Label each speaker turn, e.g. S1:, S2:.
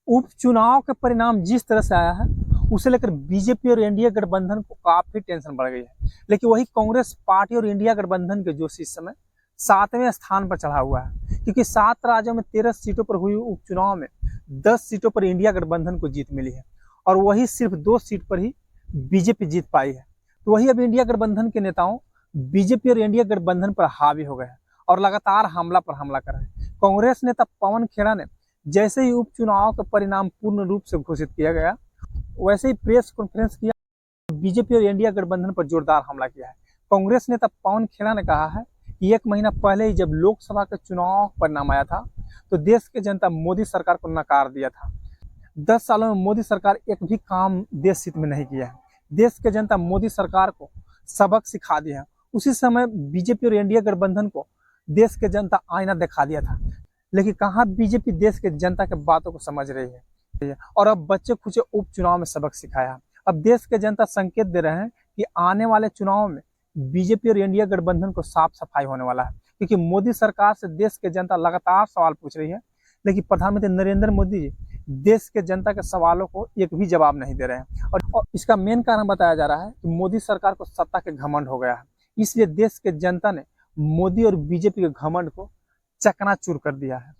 S1: उपचुनाव के परिणाम जिस तरह से आया है उसे लेकर बीजेपी और एनडीए गठबंधन को काफी टेंशन बढ़ गई है। लेकिन वही कांग्रेस पार्टी और इंडिया गठबंधन के जोशी इस समय 7वें स्थान पर चढ़ा हुआ है, क्योंकि 7 राज्यों में 13 सीटों पर हुई उपचुनाव में 10 सीटों पर इंडिया गठबंधन को जीत मिली है और वही सिर्फ 2 सीट पर ही बीजेपी जीत पाई है। तो वही अब इंडिया गठबंधन के नेताओं बीजेपी और इंडिया गठबंधन पर हावी हो गए हैं और लगातार हमला पर हमला कर रहे हैं। कांग्रेस नेता पवन खेड़ा ने जैसे ही उपचुनाव का परिणाम पूर्ण रूप से घोषित किया गया वैसे ही प्रेस कॉन्फ्रेंस किया, बीजेपी और इंडिया गठबंधन पर जोरदार हमला किया है। कांग्रेस नेता पवन खेड़ा ने कहा है कि 1 महीना पहले ही जब लोकसभा के चुनाव परिणाम आया था तो देश की जनता मोदी सरकार को नकार दिया था। 10 सालों में मोदी सरकार एक भी काम देश हित में नहीं किया है। देश की जनता मोदी सरकार को सबक सिखा दिया है। उसी समय बीजेपी और इंडिया गठबंधन को देश की जनता आईना दिखा दिया था, लेकिन कहाँ बीजेपी देश के जनता के बातों को समझ रही है और अब बच्चे खुचे उपचुनाव में सबक सिखाया। अब देश के जनता संकेत दे रहे हैं कि आने वाले चुनाव में बीजेपी और इंडिया गठबंधन को साफ सफाई होने वाला है, क्योंकि मोदी सरकार से देश के जनता लगातार सवाल पूछ रही है, लेकिन प्रधानमंत्री नरेंद्र मोदी जी देश के जनता के सवालों को एक भी जवाब नहीं दे रहे हैं। और इसका मेन कारण बताया जा रहा है कि मोदी सरकार को सत्ता के घमंड हो गया है, इसलिए देश के जनता ने मोदी और बीजेपी के घमंड को चकनाचूर कर दिया है।